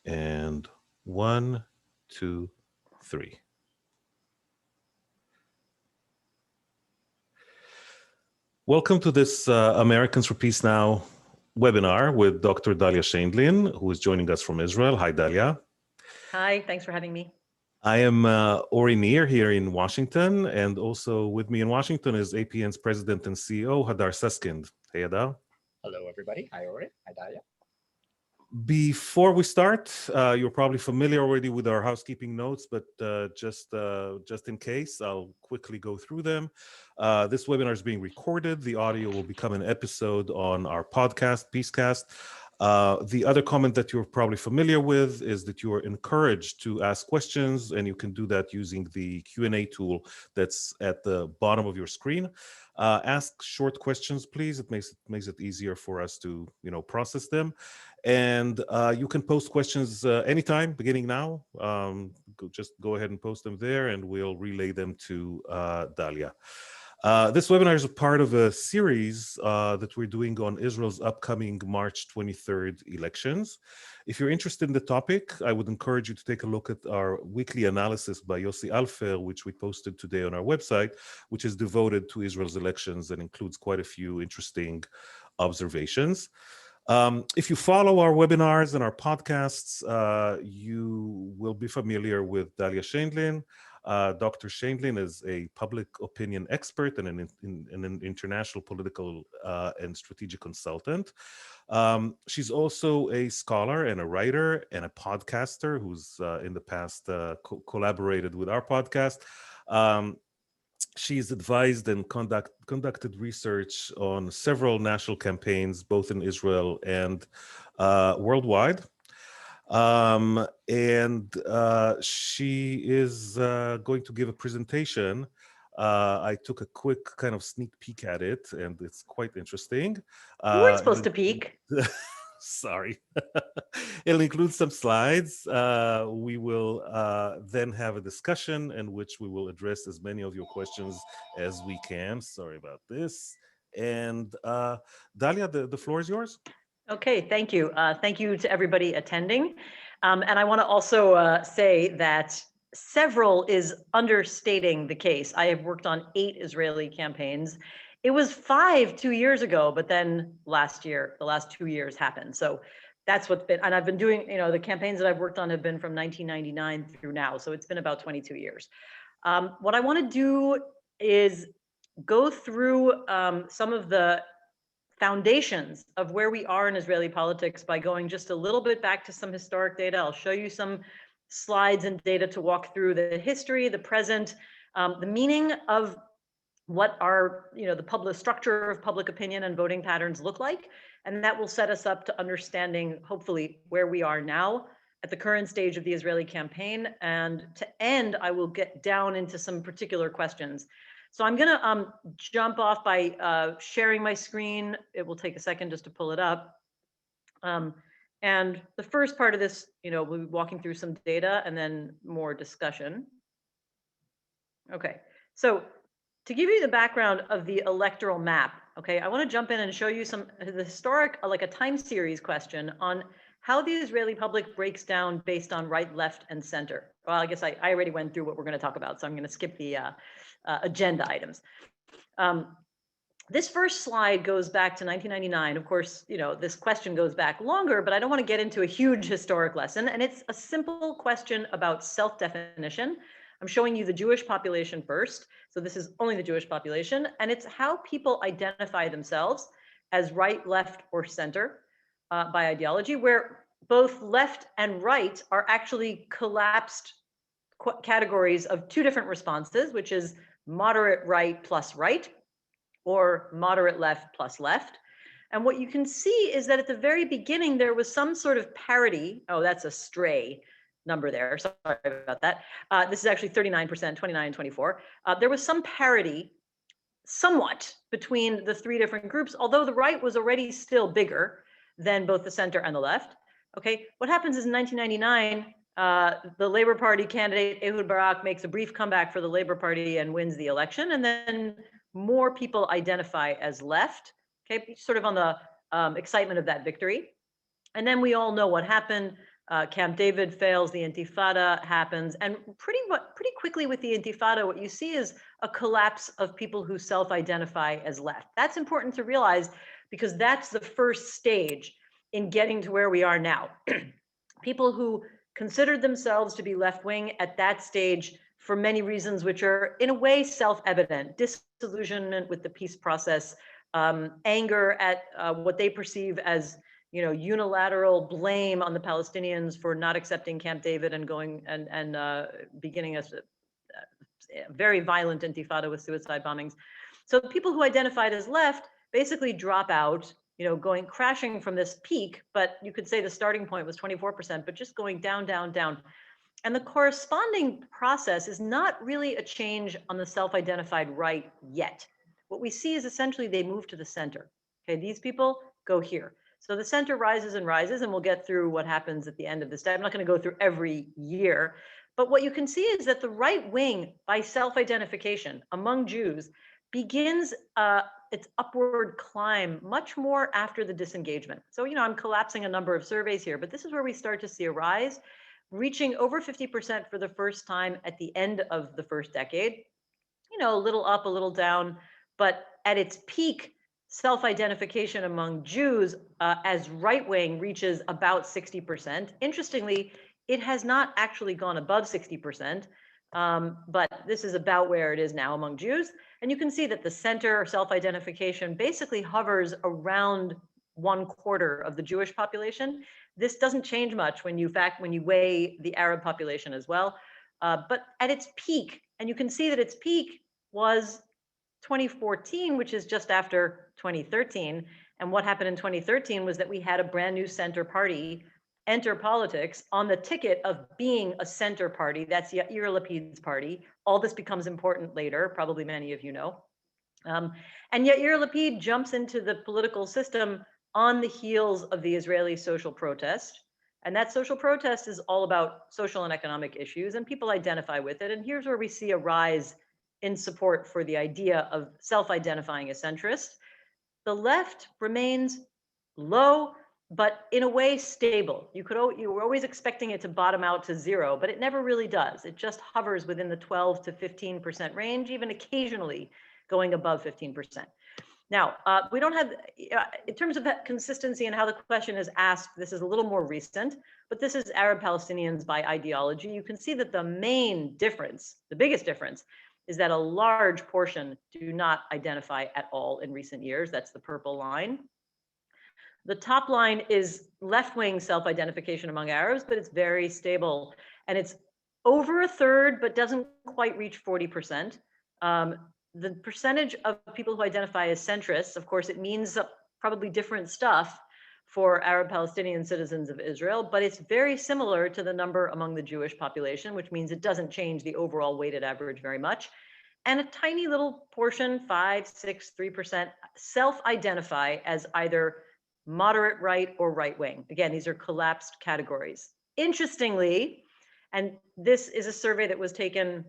And 1, 2, 3. Welcome to this Americans for Peace Now webinar with Dr. Dalia Scheindlin, who is joining us from Israel. Hi, Dalia. Hi, thanks for having me. I am Ori Nir here in Washington, and also with me in Washington is APN's President and CEO, Hadar Suskind. Hey, Hadar. Hello, everybody. Hi, Ori. Hi, Dalia. Before we start, you're probably familiar already with our housekeeping notes, but just in case, I'll quickly go through them. This webinar is being recorded. The audio will become an episode on our podcast, Peacecast. The other comment that you're probably familiar with is that you are encouraged to ask questions, and you can do that using the Q&A tool that's at the bottom of your screen. Ask short questions, please. It makes it easier for us to process them. And you can post questions anytime, beginning now. Just go ahead and post them there, and we'll relay them to Dalia. This webinar is a part of a series that we're doing on Israel's upcoming March 23rd elections. If you're interested in the topic, I would encourage you to take a look at our weekly analysis by Yossi Alfer, which we posted today on our website, which is devoted to Israel's elections and includes quite a few interesting observations. If you follow our webinars and our podcasts, you will be familiar with Dalia Scheindlin. Dr. Scheindlin is a public opinion expert and an international political and strategic consultant. She's also a scholar and a writer and a podcaster who's in the past collaborated with our podcast. She's advised and conducted research on several national campaigns, both in Israel and worldwide. She is going to give a presentation. I took a quick kind of sneak peek at it, and it's quite interesting. You weren't supposed to peek. Sorry. It'll include some slides. We will then have a discussion in which we will address as many of your questions as we can. Sorry about this. And Dalia, the floor is yours. Okay, thank you. Thank you to everybody attending. And I want to also say that several is understating the case. I have worked on 8 Israeli campaigns. It was 5 2 years ago, but then last year, the last 2 years happened. So that's what's been, and I've been doing, the campaigns that I've worked on have been from 1999 through now. So it's been about 22 years. What I want to do is go through some of the foundations of where we are in Israeli politics by going just a little bit back to some historic data. I'll show you some slides and data to walk through the history, the present, the meaning of what our, the public structure of public opinion and voting patterns look like. And that will set us up to understanding, hopefully, where we are now at the current stage of the Israeli campaign. And to end, I will get down into some particular questions. So I'm gonna jump off by sharing my screen. It will take a second just to pull it up. And the first part of this, we'll be walking through some data and then more discussion. Okay, so to give you the background of the electoral map, okay, I want to jump in and show you the historic, like a time series question on how the Israeli public breaks down based on right, left, and center. Well, I guess I already went through what we're going to talk about, so I'm going to skip the agenda items. This first slide goes back to 1999. Of course, this question goes back longer, but I don't want to get into a huge historic lesson. And it's a simple question about self-definition. I'm showing you the Jewish population first. So this is only the Jewish population. And it's how people identify themselves as right, left, or center by ideology, where both left and right are actually collapsed categories of 2 different responses, which is moderate right plus right, or moderate left plus left. And what you can see is that at the very beginning, there was some sort of parity. Oh, that's a stray number there. Sorry about that. This is actually 39%, 29, and 24. There was some parity somewhat between the 3 different groups, although the right was already still bigger than both the center and the left. Okay, what happens is in 1999, the Labour Party candidate Ehud Barak makes a brief comeback for the Labour Party and wins the election, and then more people identify as left, okay, sort of on the excitement of that victory. And then we all know what happened. Camp David fails, the Intifada happens, and pretty quickly with the Intifada, what you see is a collapse of people who self-identify as left. That's important to realize because that's the first stage in getting to where we are now. People who considered themselves to be left-wing at that stage for many reasons, which are in a way self-evident: disillusionment with the peace process, anger at what they perceive as unilateral blame on the Palestinians for not accepting Camp David and going and beginning a very violent intifada with suicide bombings. So the people who identified as left basically drop out, going crashing from this peak, but you could say the starting point was 24%, but just going down, down, down. And the corresponding process is not really a change on the self-identified right yet. What we see is essentially they move to the center. Okay, these people go here. So the center rises and rises, and we'll get through what happens at the end of this day. I'm not going to go through every year, but what you can see is that the right wing, by self-identification among Jews, begins its upward climb much more after the disengagement. So, I'm collapsing a number of surveys here, but this is where we start to see a rise, reaching over 50% for the first time at the end of the first decade. A little up, a little down, but at its peak, self-identification among Jews as right-wing reaches about 60%. Interestingly, it has not actually gone above 60%, but this is about where it is now among Jews. And you can see that the center self-identification basically hovers around 1/4 of the Jewish population. This doesn't change much when you weigh the Arab population as well. But at its peak, and you can see that its peak was 2014, which is just after 2013. And what happened in 2013 was that we had a brand new center party enter politics on the ticket of being a center party. That's Yair Lapid's party. All this becomes important later, probably many of you know. And Yair Lapid jumps into the political system on the heels of the Israeli social protest. And that social protest is all about social and economic issues, and people identify with it. And here's where we see a rise in support for the idea of self-identifying as centrist. The left remains low, but in a way stable. You were always expecting it to bottom out to 0, but it never really does. It just hovers within the 12 to 15% range, even occasionally going above 15%. Now, we don't have, in terms of that consistency and how the question is asked, this is a little more recent, but this is Arab Palestinians by ideology. You can see that the main difference, the biggest difference, is that a large portion do not identify at all in recent years. That's the purple line. The top line is left-wing self-identification among Arabs, but it's very stable. And it's over a third, but doesn't quite reach 40%. The percentage of people who identify as centrists, of course, it means probably different stuff for Arab Palestinian citizens of Israel, but it's very similar to the number among the Jewish population, which means it doesn't change the overall weighted average very much. And a tiny little portion, 5, 6, 3%, self-identify as either moderate right or right wing. Again, these are collapsed categories. Interestingly, and this is a survey that was taken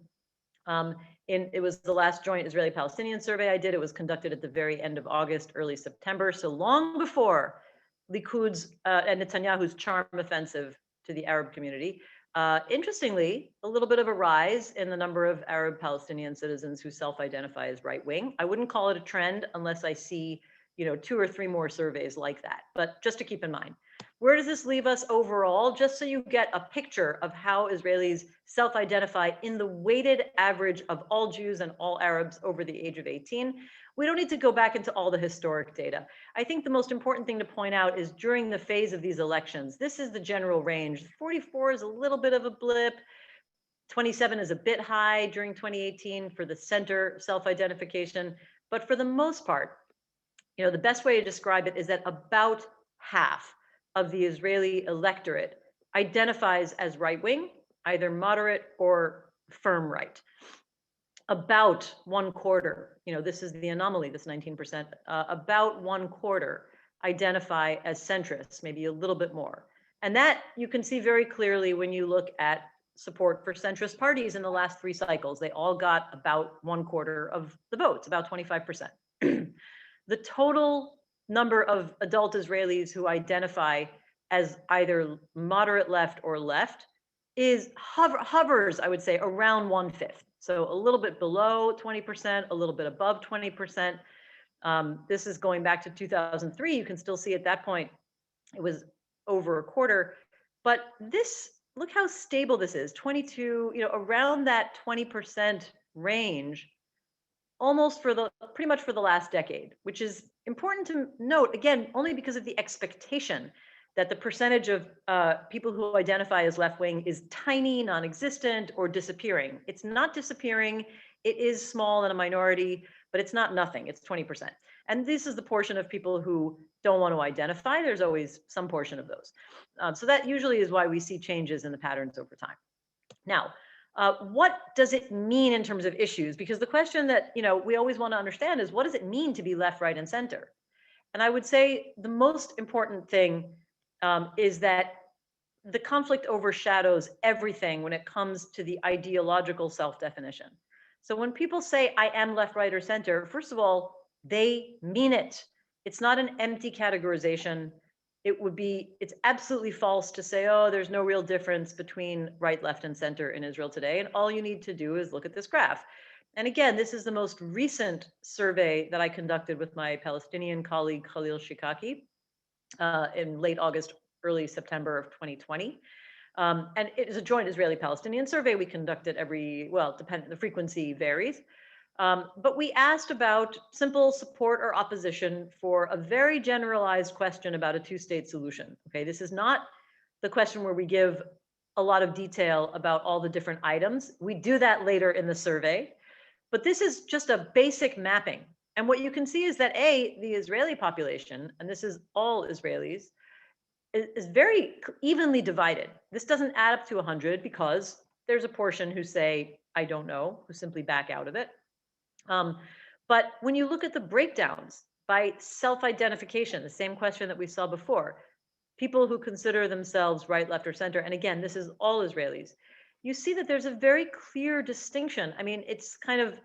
it was the last joint Israeli-Palestinian survey I did. It was conducted at the very end of August, early September, so long before Likud's and Netanyahu's charm offensive to the Arab community. Interestingly, a little bit of a rise in the number of Arab Palestinian citizens who self-identify as right-wing. I wouldn't call it a trend unless I see 2 or 3 more surveys like that, but just to keep in mind. Where does this leave us overall? Just so you get a picture of how Israelis self-identify in the weighted average of all Jews and all Arabs over the age of 18. We don't need to go back into all the historic data. I think the most important thing to point out is during the phase of these elections, this is the general range. 44 is a little bit of a blip. 27 is a bit high during 2018 for the center self-identification. But for the most part, the best way to describe it is that about half of the Israeli electorate identifies as right-wing, either moderate or firm right. About 1/4, this is the anomaly, this 19%, about 1/4 identify as centrists, maybe a little bit more. And that you can see very clearly when you look at support for centrist parties in the last 3 cycles. They all got about 1/4 of the votes, about 25%. The total number of adult Israelis who identify as either moderate left or left is hovers, I would say, around 1/5. So a little bit below 20%, a little bit above 20%. This is going back to 2003. You can still see at that point, it was over a quarter. But this, look how stable this is, 22, around that 20% range, almost pretty much for the last decade, which is important to note, again, only because of the expectation that the percentage of people who identify as left-wing is tiny, non-existent, or disappearing. It's not disappearing. It is small and a minority, but it's not nothing. It's 20%. And this is the portion of people who don't want to identify. There's always some portion of those. So that usually is why we see changes in the patterns over time. Now, what does it mean in terms of issues? Because the question that we always want to understand is, what does it mean to be left, right, and center? And I would say the most important thing is that the conflict overshadows everything when it comes to the ideological self-definition. So when people say, I am left, right, or center, first of all, they mean it. It's not an empty categorization. It's absolutely false to say, oh, there's no real difference between right, left, and center in Israel today. And all you need to do is look at this graph. And again, this is the most recent survey that I conducted with my Palestinian colleague, Khalil Shikaki, in late August, early September of 2020. And it is a joint Israeli-Palestinian survey. We conduct it the frequency varies. But we asked about simple support or opposition for a very generalized question about a two-state solution. Okay, this is not the question where we give a lot of detail about all the different items. We do that later in the survey, but this is just a basic mapping. And what you can see is that the Israeli population, and this is all Israelis, is very evenly divided. This doesn't add up to 100 because there's a portion who say, I don't know, who simply back out of it. But when you look at the breakdowns by self-identification, the same question that we saw before, people who consider themselves right, left, or center, and again, this is all Israelis, you see that there's a very clear distinction. I mean, it's kind of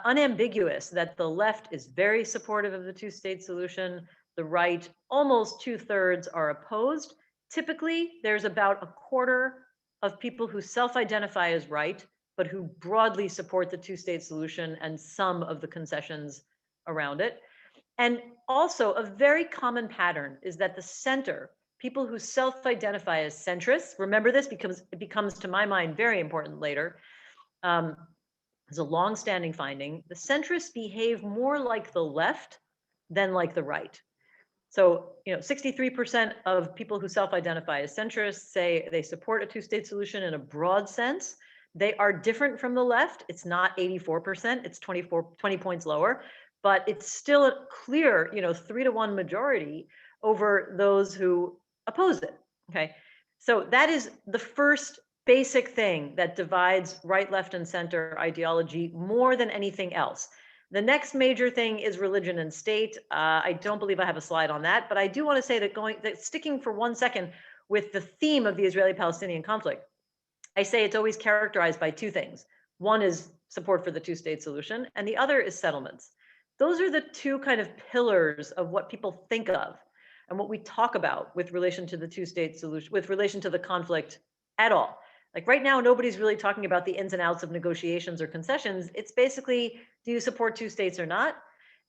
unambiguous that the left is very supportive of the two-state solution. The right, almost 2/3 are opposed. Typically, there's about a quarter of people who self-identify as right, but who broadly support the two-state solution and some of the concessions around it. And also a very common pattern is that the center, people who self-identify as centrists, remember this because it becomes, to my mind, very important later. It's a long-standing finding. The centrists behave more like the left than like the right. So, 63% of people who self-identify as centrists say they support a two-state solution in a broad sense. They are different from the left. It's not 84%, it's 20 points lower, but it's still a clear, 3-to-1 majority over those who oppose it, okay? So that is the first basic thing that divides right, left, and center ideology more than anything else. The next major thing is religion and state. I don't believe I have a slide on that, but I do want to say that sticking for 1 second with the theme of the Israeli-Palestinian conflict, I say it's always characterized by two things. One is support for the two-state solution, and the other is settlements. Those are the two kind of pillars of what people think of and what we talk about with relation to the two-state solution, with relation to the conflict at all. Like right now, nobody's really talking about the ins and outs of negotiations or concessions. It's basically, do you support two states or not?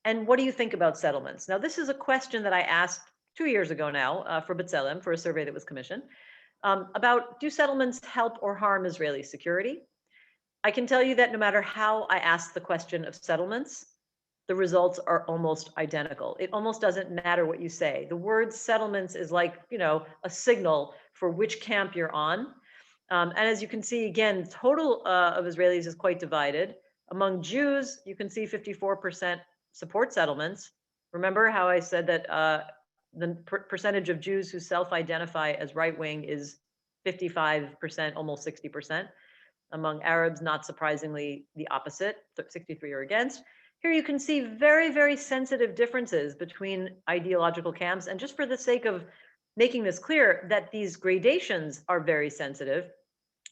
And what do you think about settlements? Now, this is a question that I asked 2 years ago now for B'Tselem, for a survey that was commissioned, about do settlements help or harm Israeli security? I can tell you that no matter how I ask the question of settlements, the results are almost identical. It almost doesn't matter what you say. The word settlements is like, a signal for which camp you're on. And as you can see, again, total of Israelis is quite divided. Among Jews, you can see 54% support settlements. Remember how I said that the percentage of Jews who self-identify as right-wing is 55%, almost 60%. Among Arabs, not surprisingly, the opposite, 63 are against. Here you can see very, very sensitive differences between ideological camps. And just for the sake of making this clear that these gradations are very sensitive,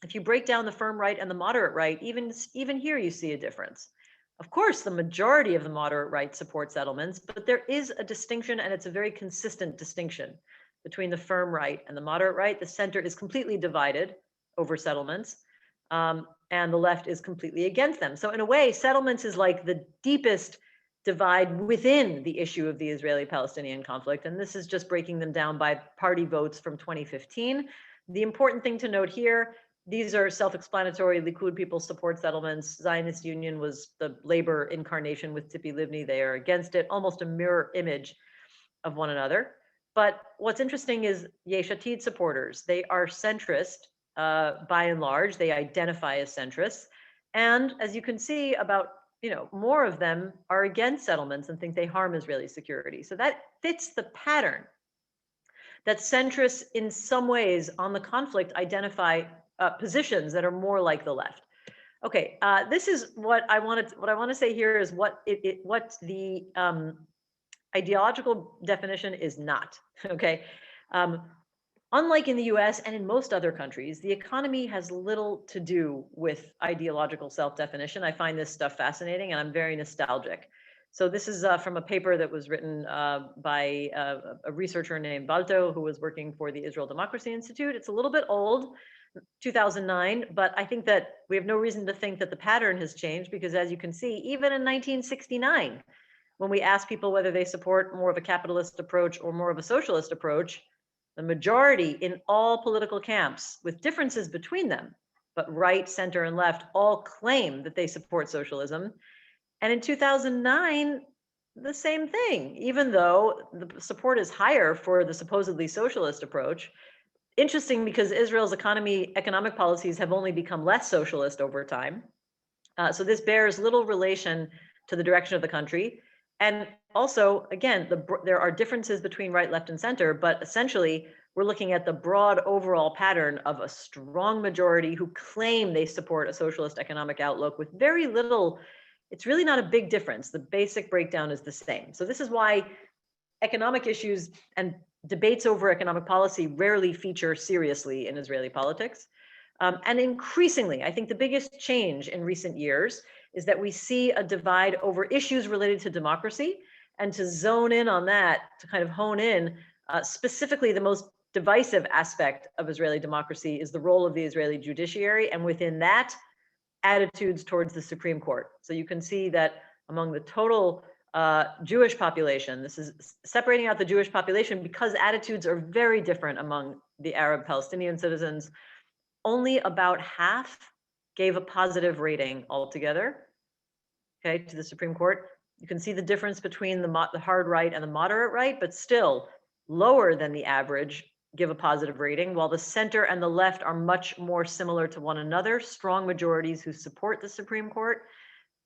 if you break down the firm right and the moderate right, even here you see a difference. Of course, the majority of the moderate right support settlements, but there is a distinction, and it's a very consistent distinction between the firm right and the moderate right. The center is completely divided over settlements, and the left is completely against them. So in a way, settlements is like the deepest divide within the issue of the Israeli-Palestinian conflict. And this is just breaking them down by party votes from 2015. The important thing to note here, these are self-explanatory. Likud people support settlements. Zionist Union was the labor incarnation with Tzipi Livni. They are against it, almost a mirror image of one another. But what's interesting is Yesh Atid supporters. They are centrist by and large. They identify as centrists. And as you can see, about more of them are against settlements and think they harm Israeli security. So that fits the pattern that centrists in some ways on the conflict identify positions that are more like the left. Okay, this is what I want to say here is what the ideological definition is not. Okay, unlike in the US and in most other countries, the economy has little to do with ideological self-definition. I find this stuff fascinating and I'm very nostalgic. So this is from a paper that was written by a researcher named Balto, who was working for the Israel Democracy Institute. It's a little bit old, 2009, but I think that we have no reason to think that the pattern has changed, because as you can see, even in 1969, when we ask people whether they support more of a capitalist approach or more of a socialist approach, the majority in all political camps, with differences between them, but right, center, and left, all claim that they support socialism. And in 2009, the same thing, even though the support is higher for the supposedly socialist approach. Interesting, because Israel's economic policies have only become less socialist over time. So this bears little relation to the direction of the country. And also, again, there are differences between right, left, and center, but essentially, we're looking at the broad overall pattern of a strong majority who claim they support a socialist economic outlook with very little. It's really not a big difference. The basic breakdown is the same. So this is why economic issues and debates over economic policy rarely feature seriously in Israeli politics. And increasingly, I think the biggest change in recent years is that we see a divide over issues related to democracy, and to zone in on that, to kind of hone in, specifically the most divisive aspect of Israeli democracy is the role of the Israeli judiciary, and within that, attitudes towards the Supreme Court. So you can see that among the total Jewish population, this is separating out the Jewish population because attitudes are very different among the Arab Palestinian citizens. Only about half gave a positive rating altogether, okay, to the Supreme Court. You can see the difference between the hard right and the moderate right, but still lower than the average give a positive rating, while the center and the left are much more similar to one another, strong majorities who support the Supreme Court.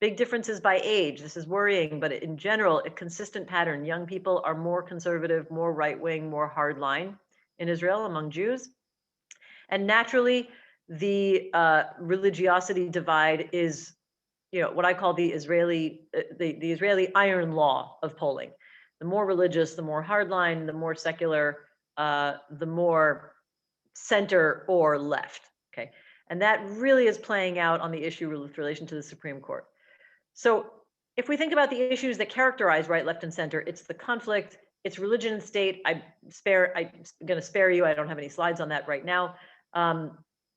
Big differences by age. This is worrying, but in general, a consistent pattern. Young people are more conservative, more right-wing, more hardline in Israel among Jews. And naturally, the religiosity divide is, what I call the Israeli iron law of polling. The more religious, the more hardline, the more secular, the more center or left. Okay, and that really is playing out on the issue with relation to the Supreme Court. So if we think about the issues that characterize right, left, and center, it's the conflict, it's religion and state. I'm going to spare you. I don't have any slides on that right now.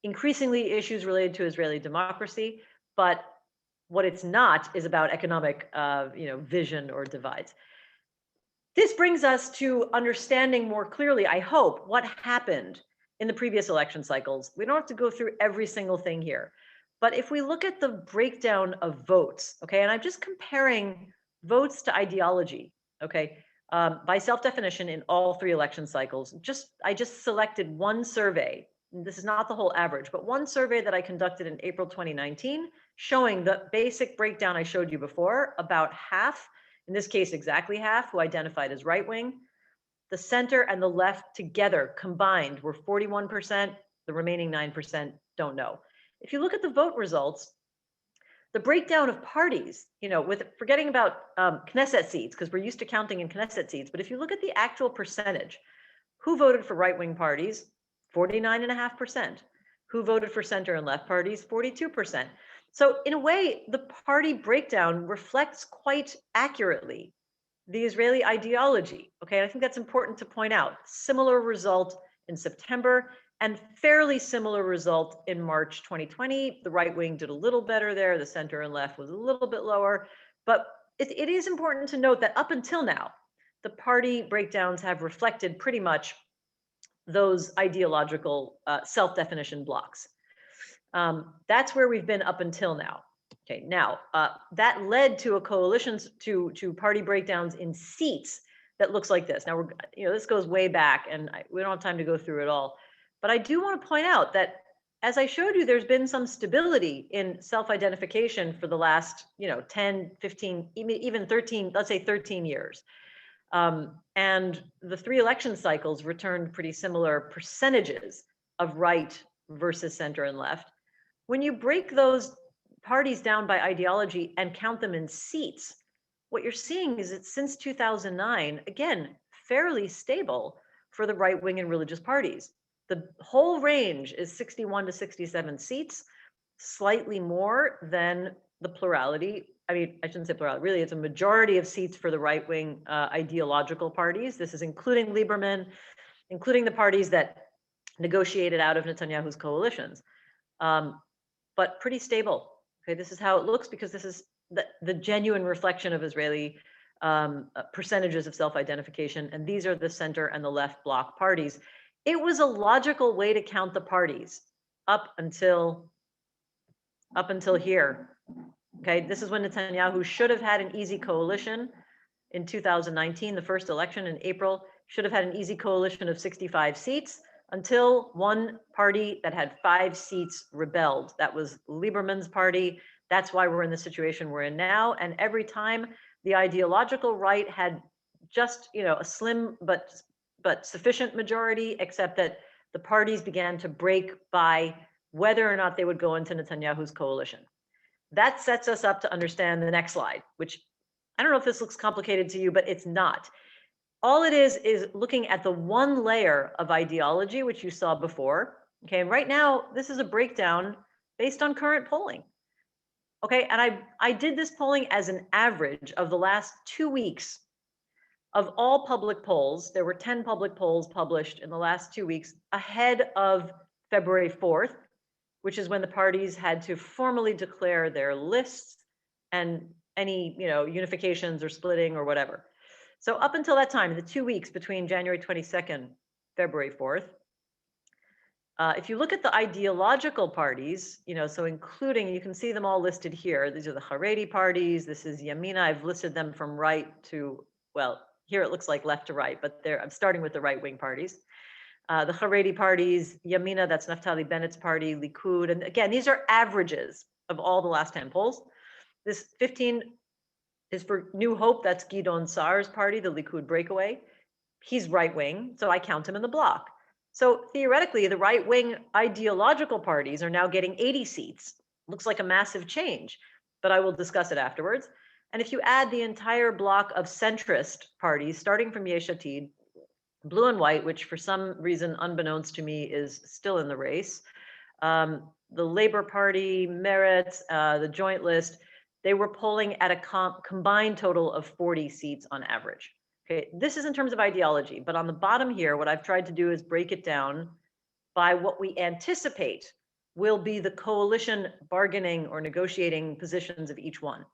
Increasingly issues related to Israeli democracy, but what it's not is about economic, vision or divides. This brings us to understanding more clearly, I hope, what happened in the previous election cycles. We don't have to go through every single thing here, but if we look at the breakdown of votes, okay, and I'm just comparing votes to ideology, okay, by self-definition in all three election cycles. I just selected one survey. This is not the whole average, but one survey that I conducted in April 2019, showing the basic breakdown I showed you before. About half, in this case exactly half, who identified as right-wing. The center and the left together combined were 41%. The remaining 9% don't know. If you look at the vote results, the breakdown of parties, with forgetting about Knesset seats, because we're used to counting in Knesset seats, but if you look at the actual percentage, who voted for right-wing parties? 49.5%. Who voted for center and left parties? 42%. So in a way, the party breakdown reflects quite accurately the Israeli ideology. Okay, I think that's important to point out. Similar result in September and fairly similar result in March 2020. The right wing did a little better there. The center and left was a little bit lower. But it is important to note that up until now, the party breakdowns have reflected pretty much those ideological self-definition blocks. That's where we've been up until now. Okay, now that led to a coalition to party breakdowns in seats that looks like this. Now this goes way back, and we don't have time to go through it all. But I do want to point out that, as I showed you, there's been some stability in self-identification for the last 10, 15, even 13, let's say 13 years. And the 3 election cycles returned pretty similar percentages of right versus center and left. When you break those parties down by ideology and count them in seats, what you're seeing is that since 2009, again, fairly stable for the right wing and religious parties. The whole range is 61 to 67 seats, slightly more than the plurality. I mean, I shouldn't say plurality, really, it's a majority of seats for the right wing ideological parties. This is including Lieberman, including the parties that negotiated out of Netanyahu's coalitions. But pretty stable. Okay, this is how it looks, because this is the genuine reflection of Israeli percentages of self-identification, and these are the center and the left bloc parties. It was a logical way to count the parties up until here. Okay, this is when Netanyahu should have had an easy coalition in 2019, the first election in April, should have had an easy coalition of 65 seats, until one party that had 5 seats rebelled. That was Lieberman's party. That's why we're in the situation we're in now. And every time the ideological right had just, a slim but sufficient majority, except that the parties began to break by whether or not they would go into Netanyahu's coalition. That sets us up to understand the next slide, which I don't know if this looks complicated to you, but it's not. All it is looking at the one layer of ideology, which you saw before. Okay, and right now, this is a breakdown based on current polling. Okay, and I did this polling as an average of the last 2 weeks of all public polls. There were 10 public polls published in the last 2 weeks ahead of February 4th, which is when the parties had to formally declare their lists and any, unifications or splitting or whatever. So up until that time, the 2 weeks between January 22nd, February 4th, if you look at the ideological parties, so including, you can see them all listed here. These are the Haredi parties. This is Yamina. I've listed them from right to, well, here it looks like left to right, but I'm starting with the right wing parties. The Haredi parties, Yamina, that's Naftali Bennett's party, Likud. And again, these are averages of all the last 10 polls. This 15 is for New Hope. That's Gidon Saar's party, the Likud breakaway. He's right wing, so I count him in the block. So theoretically, the right wing ideological parties are now getting 80 seats. Looks like a massive change, but I will discuss it afterwards. And if you add the entire block of centrist parties, starting from Yesh Atid, blue and white, which for some reason, unbeknownst to me, is still in the race, the Labor Party, Meretz, the Joint List, they were polling at a combined total of 40 seats on average. Okay, this is in terms of ideology, but on the bottom here, what I've tried to do is break it down by what we anticipate will be the coalition bargaining or negotiating positions of each one.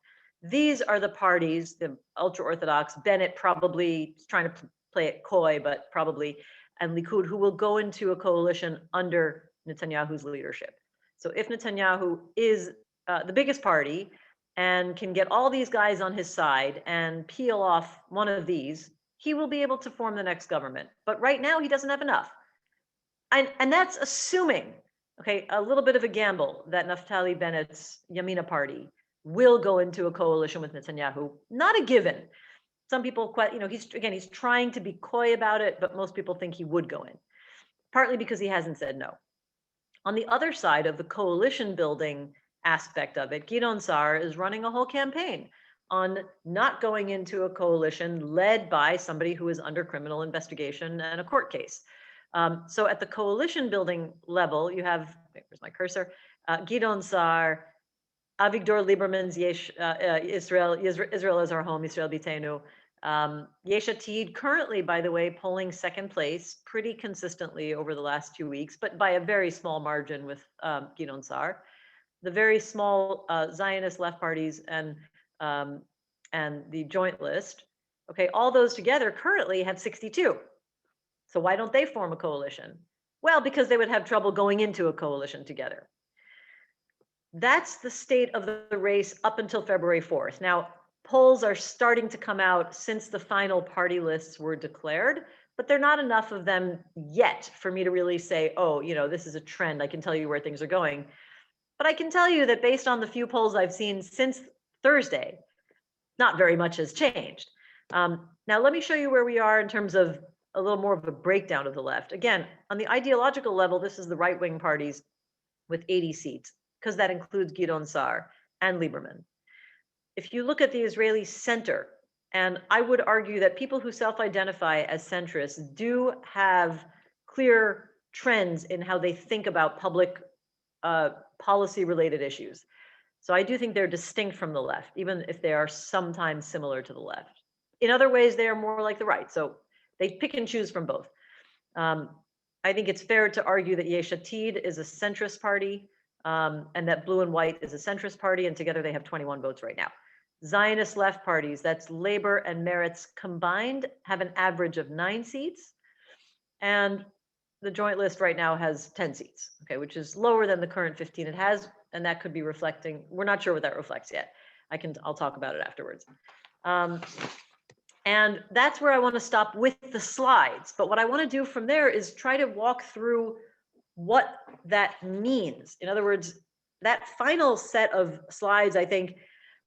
These are the parties, the ultra-Orthodox, Bennett probably trying to play it coy, but probably, and Likud, who will go into a coalition under Netanyahu's leadership. So if Netanyahu is the biggest party and can get all these guys on his side and peel off one of these, he will be able to form the next government. But right now, he doesn't have enough. And that's assuming, okay, a little bit of a gamble that Naftali Bennett's Yamina party will go into a coalition with Netanyahu. Not a given. Some people, he's trying to be coy about it, but most people think he would go in, partly because he hasn't said no. On the other side of the coalition building aspect of it, Gidon Saar is running a whole campaign on not going into a coalition led by somebody who is under criminal investigation and a court case. So at the coalition building level, you have, where's my cursor? Gidon Saar, Avigdor Lieberman's Israel is our home, Israel Bitenu, Yesh Atid currently, by the way, polling second place pretty consistently over the last 2 weeks, but by a very small margin with Gideon Sa'ar. The very small Zionist left parties and the joint list, okay, all those together currently have 62. So why don't they form a coalition? Well, because they would have trouble going into a coalition together. That's the state of the race up until February 4th. Now, polls are starting to come out since the final party lists were declared, but they're not enough of them yet for me to really say, oh, this is a trend. I can tell you where things are going. But I can tell you that based on the few polls I've seen since Thursday, not very much has changed. Now, let me show you where we are in terms of a little more of a breakdown of the left. Again, on the ideological level, this is the right-wing parties with 80 seats, because that includes Gideon Sa'ar and Lieberman. If you look at the Israeli center, and I would argue that people who self-identify as centrists do have clear trends in how they think about public policy-related issues. So I do think they're distinct from the left, even if they are sometimes similar to the left. In other ways, they are more like the right. So they pick and choose from both. I think it's fair to argue that Yesh Atid is a centrist party, and that Blue and White is a centrist party, and together they have 21 votes right now. Zionist left parties, that's Labor and Meretz combined, have an average of 9 seats. And the joint list right now has 10 seats, okay, which is lower than the current 15 it has, and that could be reflecting, we're not sure what that reflects yet. I'll talk about it afterwards. And that's where I want to stop with the slides. But what I want to do from there is try to walk through what that means. In other words, that final set of slides, I think,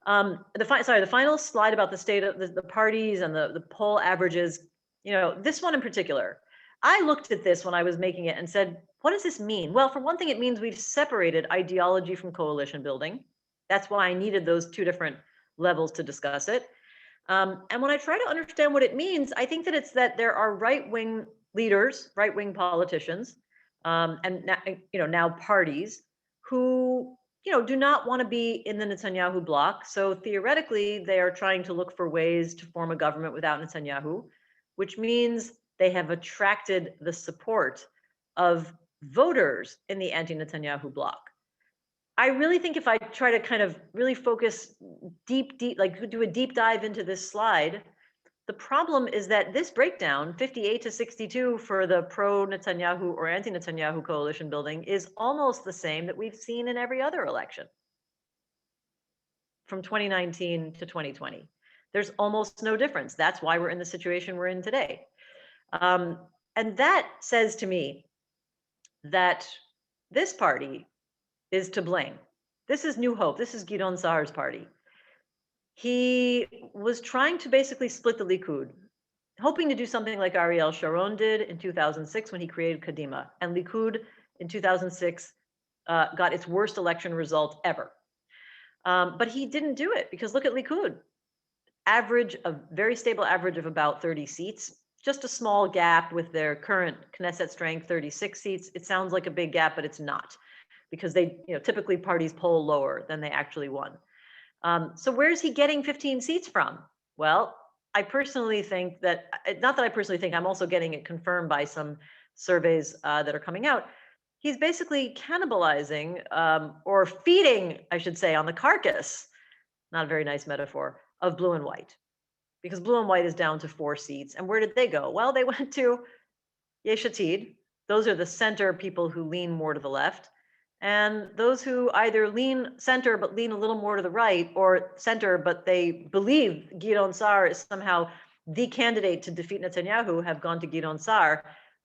the final slide about the state of the parties and the poll averages, this one in particular, I looked at this when I was making it and said, what does this mean? Well, for one thing, it means we've separated ideology from coalition building. That's why I needed those 2 different levels to discuss it. And when I try to understand what it means, I think that it's that there are right-wing leaders, right-wing politicians, and now parties who do not want to be in the Netanyahu bloc. So theoretically, they are trying to look for ways to form a government without Netanyahu, which means they have attracted the support of voters in the anti-Netanyahu bloc. I really think if I try to kind of really focus deep, like do a deep dive into this slide, the problem is that this breakdown, 58 to 62 for the pro-Netanyahu or anti-Netanyahu coalition building, is almost the same that we've seen in every other election from 2019 to 2020. There's almost no difference. That's why we're in the situation we're in today. And that says to me that this party is to blame. This is New Hope. This is Gideon Sa'ar's party. He was trying to basically split the Likud, hoping to do something like Ariel Sharon did in 2006 when he created Kadima. And Likud in 2006 got its worst election result ever. But he didn't do it because look at Likud. A very stable average of about 30 seats. Just a small gap with their current Knesset strength, 36 seats. It sounds like a big gap, but it's not, because they, typically parties poll lower than they actually won. So where's he getting 15 seats from? Well, I personally think that, not that I personally think, I'm also getting it confirmed by some surveys that are coming out. He's basically cannibalizing or feeding, I should say, on the carcass, not a very nice metaphor, of Blue and White. Because Blue and White is down to 4 seats. And where did they go? Well, they went to Yesh Atid. Those are the center people who lean more to the left. And those who either lean center but lean a little more to the right, or center but they believe Gideon Sa'ar is somehow the candidate to defeat Netanyahu, have gone to Gideon Sa'ar,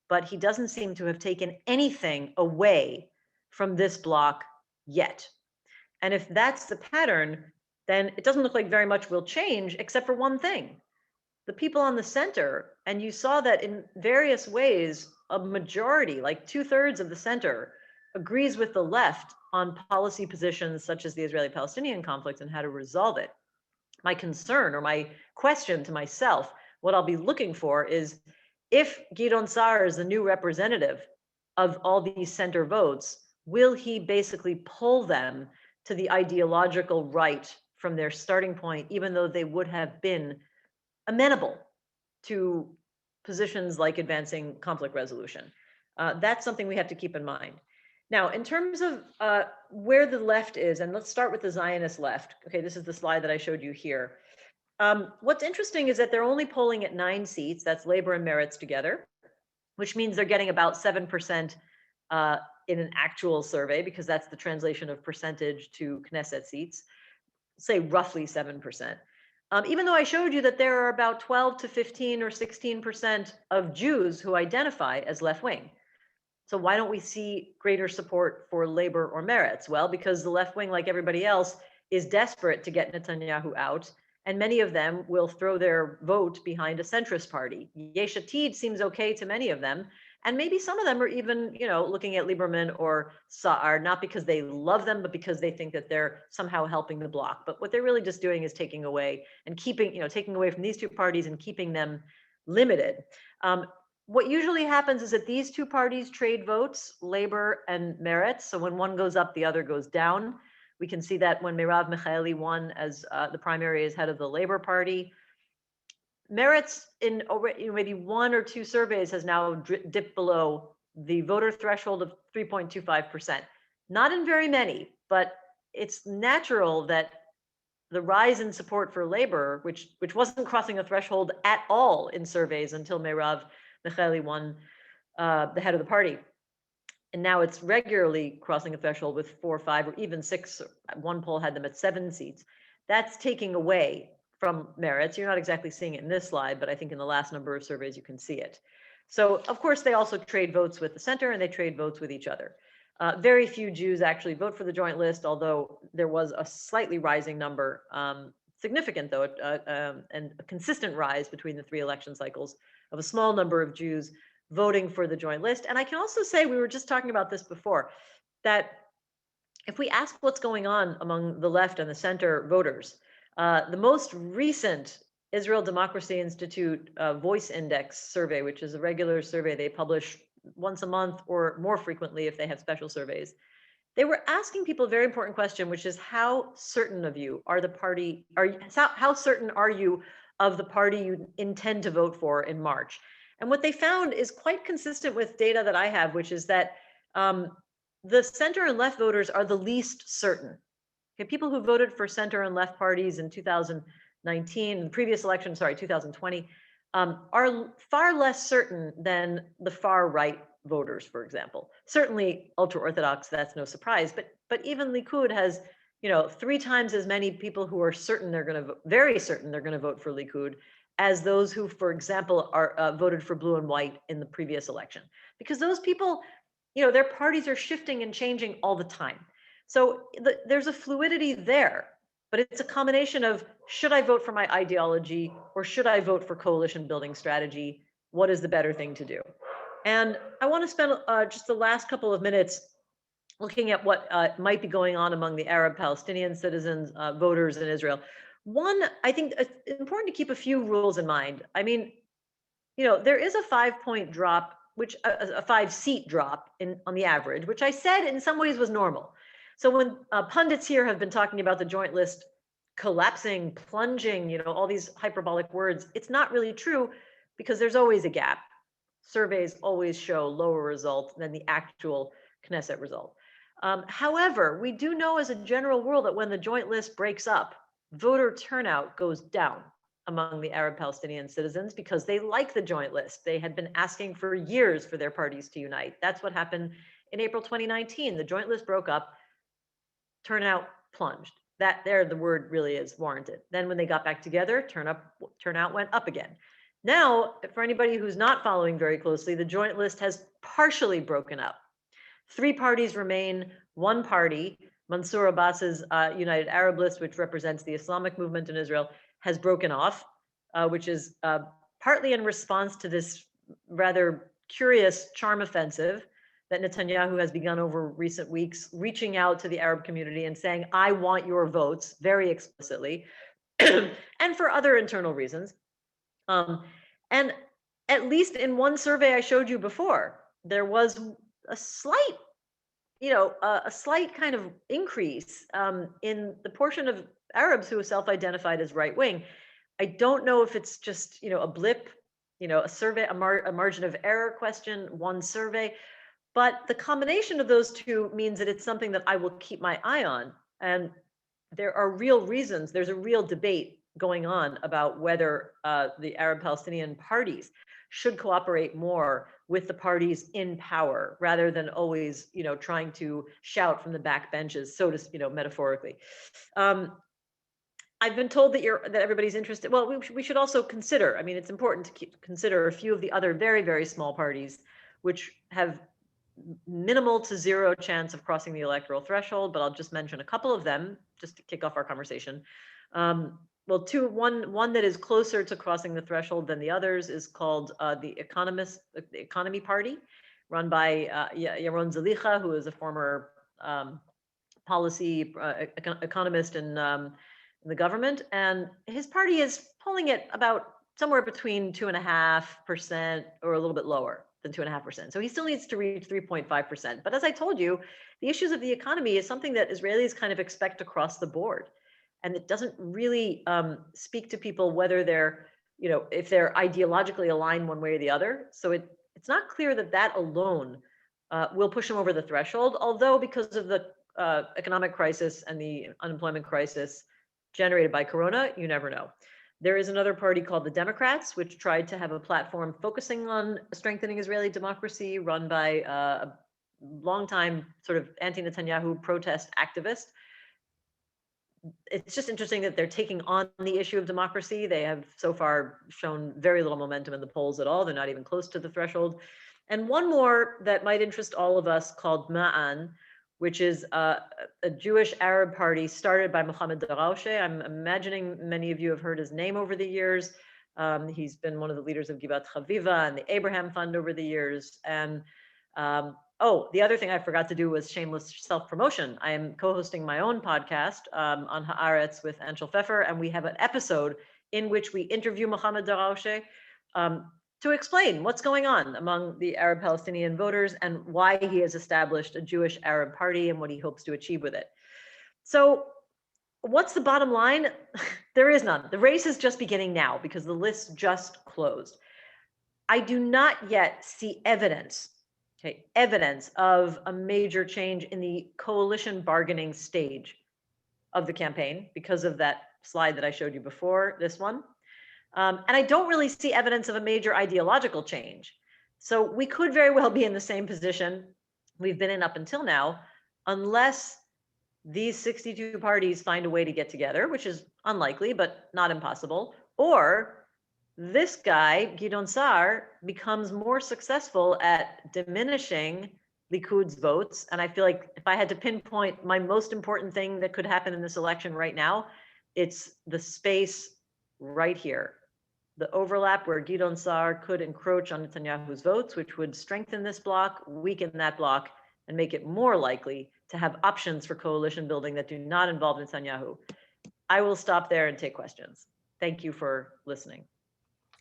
but he doesn't seem to have taken anything away from this bloc yet. And if that's the pattern, then it doesn't look like very much will change, except for one thing. The people on the center, and you saw that in various ways, a majority, like 2/3 of the center, agrees with the left on policy positions such as the Israeli-Palestinian conflict and how to resolve it. My concern or my question to myself, what I'll be looking for is, if Gideon Sa'ar is the new representative of all these center votes, will he basically pull them to the ideological right from their starting point, even though they would have been amenable to positions like advancing conflict resolution. That's something we have to keep in mind. Now, in terms of where the left is, and let's start with the Zionist left. Okay, this is the slide that I showed you here. What's interesting is that they're only polling at 9 seats. That's Labor and Meretz together, which means they're getting about 7% in an actual survey, because that's the translation of percentage to Knesset seats, say roughly 7%. Even though I showed you that there are about 12 to 15 or 16% of Jews who identify as left wing. So why don't we see greater support for Labor or Meretz? Well, because the left wing, like everybody else, is desperate to get Netanyahu out, and many of them will throw their vote behind a centrist party. Yesh Atid seems okay to many of them, and maybe some of them are even, looking at Lieberman or Saar, not because they love them, but because they think that they're somehow helping the bloc. But what they're really just doing is taking away and keeping, taking away from these two parties and keeping them limited. What usually happens is that these two parties trade votes, Labor and Meretz. So when one goes up, the other goes down. We can see that when Merav Michaeli won as the primary as head of the Labor Party. Meretz, in maybe 1 or 2 surveys, has now dipped below the voter threshold of 3.25%. Not in very many, but it's natural that the rise in support for Labor, which wasn't crossing a threshold at all in surveys until Merav Michaeli won the head of the party. And now it's regularly crossing a threshold with 4, 5, or even 6. One poll had them at 7 seats. That's taking away from Meretz. You're not exactly seeing it in this slide, but I think in the last number of surveys you can see it. So of course they also trade votes with the center, and they trade votes with each other. Very few Jews actually vote for the joint list, although there was a slightly rising number, significant though, and a consistent rise between the 3 election cycles of a small number of Jews voting for the joint list. And I can also say, we were just talking about this before, that if we ask what's going on among the left and the center voters, the most recent Israel Democracy Institute Voice Index survey, which is a regular survey they publish once a month or more frequently if they have special surveys, they were asking people a very important question, which is, how certain of you are the party, how certain are you of the party you intend to vote for in March? And what they found is quite consistent with data that I have, which is that the center and left voters are the least certain. Okay, people who voted for center and left parties in 2019, the previous election, 2020, are far less certain than the far right voters, for example. Certainly ultra-Orthodox, that's no surprise, but even Likud has 3 times as many people who are certain they're going to very certain they're going to vote for Likud as those who, for example, are voted for blue and white in the previous election. Because those people, their parties are shifting and changing all the time. So there's a fluidity there, but it's a combination of, should I vote for my ideology or should I vote for coalition building strategy? What is the better thing to do? And I want to spend just the last couple of minutes looking at what might be going on among the Arab Palestinian citizens, voters in Israel. One, I think it's important to keep a few rules in mind. I mean, there is a 5-point drop, which a 5-seat drop on the average, which I said in some ways was normal. So when pundits here have been talking about the joint list collapsing, plunging, all these hyperbolic words, it's not really true, because there's always a gap. Surveys always show lower results than the actual Knesset result. However, we do know as a general rule that when the joint list breaks up, voter turnout goes down among the Arab Palestinian citizens, because they like the joint list. They had been asking for years for their parties to unite. That's what happened in April 2019. The joint list broke up, turnout plunged. The word really is warranted. Then when they got back together, turnout went up again. Now, for anybody who's not following very closely, the joint list has partially broken up. 3 parties remain. 1 party, Mansour Abbas's United Arab List, which represents the Islamic movement in Israel, has broken off, which is partly in response to this rather curious charm offensive that Netanyahu has begun over recent weeks, reaching out to the Arab community and saying, I want your votes, very explicitly, and for other internal reasons. And at least in one survey I showed you before, there was a slight, a slight kind of increase in the portion of Arabs who self-identified as right-wing. I don't know if it's just, a blip, a survey, a margin of error question, one survey, but the combination of those two means that it's something that I will keep my eye on. And there are real reasons, there's a real debate going on about whether the Arab Palestinian parties should cooperate more with the parties in power rather than always, trying to shout from the back benches, so to, metaphorically. I've been told that everybody's interested. Well, we should also consider, I mean, it's important to consider a few of the other very, very small parties, which have minimal to zero chance of crossing the electoral threshold, but I'll just mention a couple of them just to kick off our conversation. Well, one that is closer to crossing the threshold than the others is called the Economy Party, run by Yaron Zalicha, who is a former policy economist in the government, and his party is polling at about somewhere between 2.5% or a little bit lower than 2.5%. So he still needs to reach 3.5%. But as I told you, the issues of the economy is something that Israelis kind of expect across the board. And it doesn't really speak to people whether they're, if they're ideologically aligned one way or the other. So it's not clear that alone will push them over the threshold, although because of the economic crisis and the unemployment crisis generated by Corona, you never know. There is another party called the Democrats, which tried to have a platform focusing on strengthening Israeli democracy, run by a longtime sort of anti-Netanyahu protest activist. It's just interesting that they're taking on the issue of democracy. They have so far shown very little momentum in the polls at all. They're not even close to the threshold. And one more that might interest all of us called Ma'an, which is a Jewish Arab party started by Mohammed Daraouche. I'm imagining many of you have heard his name over the years. He's been one of the leaders of Givat Chaviva and the Abraham Fund over the years. And the other thing I forgot to do was shameless self-promotion. I am co-hosting my own podcast on Haaretz with Anshel Pfeffer, and we have an episode in which we interview Mohammed Daraouche to explain what's going on among the Arab Palestinian voters and why he has established a Jewish Arab party and what he hopes to achieve with it. So what's the bottom line? There is none. The race is just beginning now because the list just closed. I do not yet see evidence of a major change in the coalition bargaining stage of the campaign because of that slide that I showed you before, this one. And I don't really see evidence of a major ideological change. So we could very well be in the same position we've been in up until now, unless these 62 parties find a way to get together, which is unlikely, but not impossible, or this guy, Gideon Sa'ar, becomes more successful at diminishing Likud's votes. And I feel like if I had to pinpoint my most important thing that could happen in this election right now, it's the space right here. The overlap where Gideon Sa'ar could encroach on Netanyahu's votes, which would strengthen this bloc, weaken that bloc, and make it more likely to have options for coalition building that do not involve Netanyahu. I will stop there and take questions. Thank you for listening.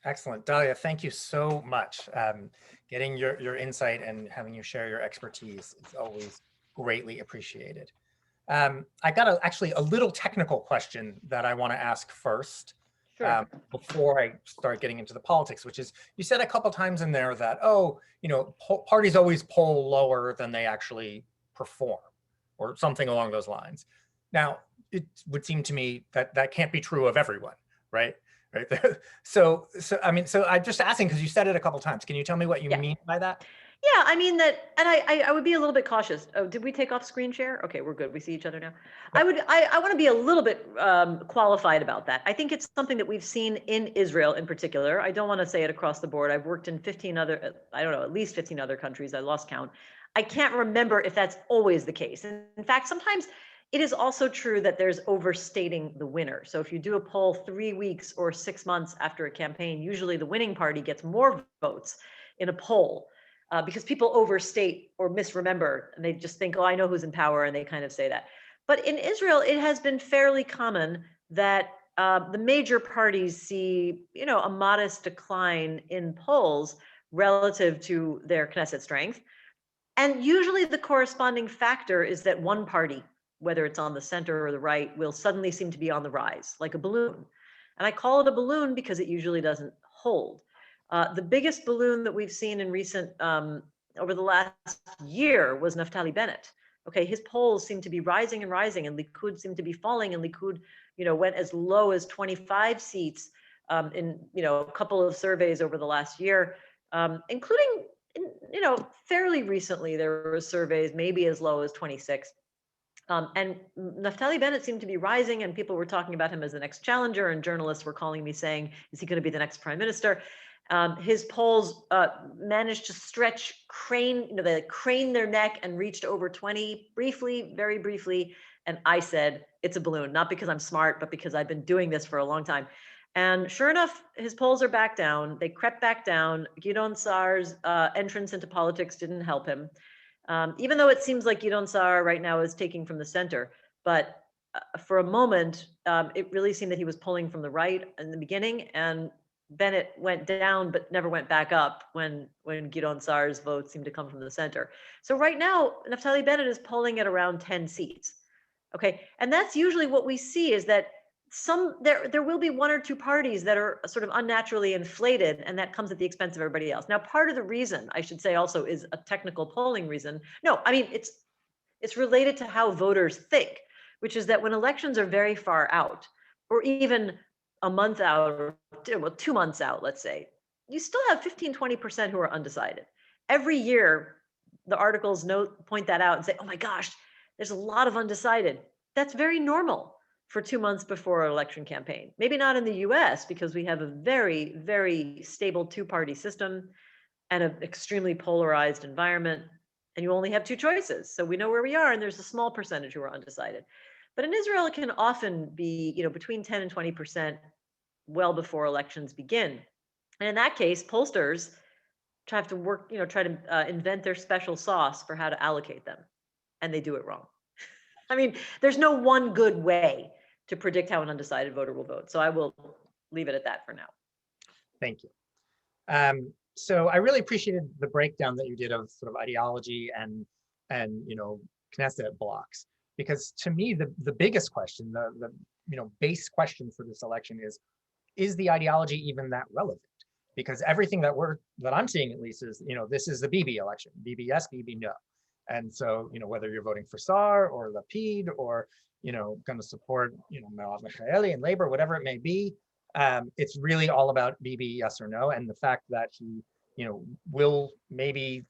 Excellent. Dalia, thank you so much. Getting your insight and having you share your expertise is always greatly appreciated. I got actually a little technical question that I want to ask first. Sure. Before I start getting into the politics, which is, you said a couple times in there that, parties always poll lower than they actually perform, or something along those lines. Now, it would seem to me that that can't be true of everyone, right? Right. So I'm just asking because you said it a couple times. Can you tell me what you mean by that? Yeah, I mean that, and I would be a little bit cautious. Oh, did we take off screen share? Okay, we're good. We see each other now. I want to be a little bit qualified about that. I think it's something that we've seen in Israel in particular. I don't want to say it across the board. I've worked in 15 other, I don't know, at least 15 other countries. I lost count. I can't remember if that's always the case. In fact, sometimes it is also true that there's overstating the winner. So if you do a poll 3 weeks or 6 months after a campaign, usually the winning party gets more votes in a poll. Because people overstate or misremember, and they just think, oh, I know who's in power, and they kind of say that. But in Israel, it has been fairly common that the major parties see, a modest decline in polls relative to their Knesset strength. And usually the corresponding factor is that one party, whether it's on the center or the right, will suddenly seem to be on the rise, like a balloon. And I call it a balloon because it usually doesn't hold. The biggest balloon that we've seen in recent, over the last year was Naftali Bennett. Okay, his polls seem to be rising and rising, and Likud seemed to be falling, and Likud, went as low as 25 seats in, a couple of surveys over the last year, including, fairly recently, there were surveys maybe as low as 26. And Naftali Bennett seemed to be rising, and people were talking about him as the next challenger, and journalists were calling me saying, is he going to be the next prime minister? His polls managed to crane their neck and reached over 20 briefly, very briefly. And I said, it's a balloon, not because I'm smart, but because I've been doing this for a long time. And sure enough, his polls are back down. They crept back down. Gideon Saar's entrance into politics didn't help him. Even though it seems like Gideon Saar right now is taking from the center, but for a moment, it really seemed that he was pulling from the right in the beginning, and Bennett went down but never went back up when Gideon Saar's votes seemed to come from the center. So right now, Naftali Bennett is polling at around 10 seats. Okay, and that's usually what we see, is that there will be one or two parties that are sort of unnaturally inflated, and that comes at the expense of everybody else. Now, part of the reason, I should say, also is a technical polling reason. No, I mean, it's related to how voters think, which is that when elections are very far out, or even a month out, or 2 months out, let's say, you still have 15-20% who are undecided. Every year, the articles point that out and say, oh my gosh, there's a lot of undecided. That's very normal for 2 months before an election campaign. Maybe not in the US, because we have a very, very stable two-party system and an extremely polarized environment, and you only have two choices. So we know where we are, and there's a small percentage who are undecided. But in Israel, it can often be, between 10 and 20% well before elections begin. And in that case, pollsters try to invent their special sauce for how to allocate them, and they do it wrong. I mean, there's no one good way to predict how an undecided voter will vote. So I will leave it at that for now. Thank you. So I really appreciated the breakdown that you did of sort of ideology and Knesset blocks, because to me the biggest question, the base question for this election is the ideology even that relevant? Because everything that I'm seeing at least is this is the Bibi election, Bibi yes, Bibi no. And so, whether you're voting for Saar or Lapid or, going to support, Merav Michaeli and Labor, whatever it may be, it's really all about Bibi, yes or no. And the fact that he, will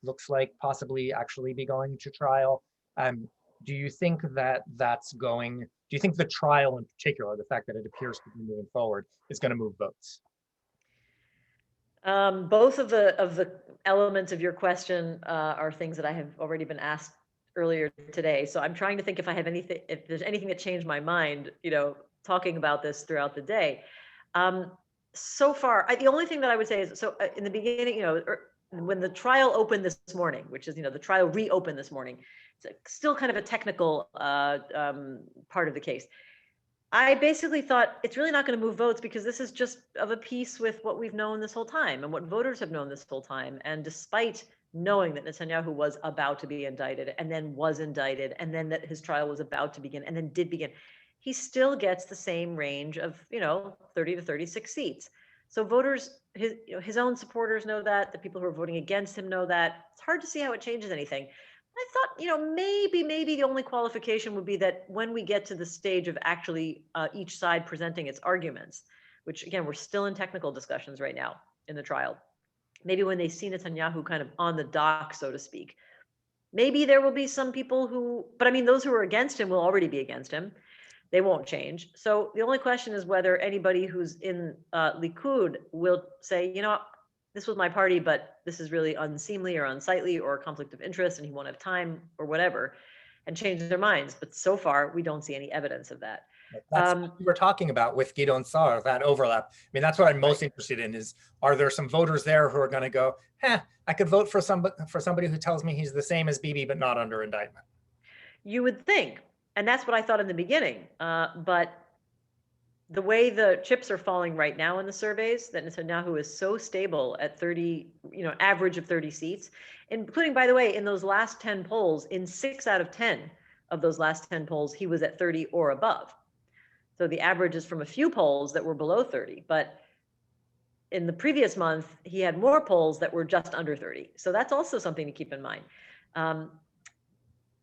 looks like possibly actually be going to trial. Do you think do you think the trial in particular, the fact that it appears to be moving forward, is going to move votes? Both of the elements of your question are things that I have already been asked earlier today. So I'm trying to think if there's anything that changed my mind, talking about this throughout the day. So far, the only thing that I would say is, in the beginning, when the trial opened this morning, which is, the trial reopened this morning, it's still kind of a technical part of the case. I basically thought it's really not going to move votes, because this is just of a piece with what we've known this whole time and what voters have known this whole time. And despite knowing that Netanyahu was about to be indicted and then was indicted, and then that his trial was about to begin and then did begin, he still gets the same range of, 30 to 36 seats. So voters, his own supporters know that. The people who are voting against him know that. It's hard to see how it changes anything. I thought, maybe the only qualification would be that when we get to the stage of actually each side presenting its arguments, which again, we're still in technical discussions right now in the trial, maybe when they see Netanyahu kind of on the dock, so to speak, maybe there will be some people but I mean, those who are against him will already be against him. They won't change. So the only question is whether anybody who's in Likud will say, this was my party, but this is really unseemly or unsightly or a conflict of interest, and he won't have time or whatever, and change their minds. But so far, we don't see any evidence of that. That's what we were talking about with Gideon Saar, that overlap. I mean, that's what I'm most interested in, is, are there some voters there who are going to go, I could vote for somebody who tells me he's the same as Bibi, but not under indictment? You would think. And that's what I thought in the beginning. But the way the chips are falling right now in the surveys, that Netanyahu is so stable at 30, average of 30 seats, including, by the way, in those last 10 polls, in 6 out of 10 of those last 10 polls, he was at 30 or above. So the average is from a few polls that were below 30, but in the previous month, he had more polls that were just under 30. So that's also something to keep in mind.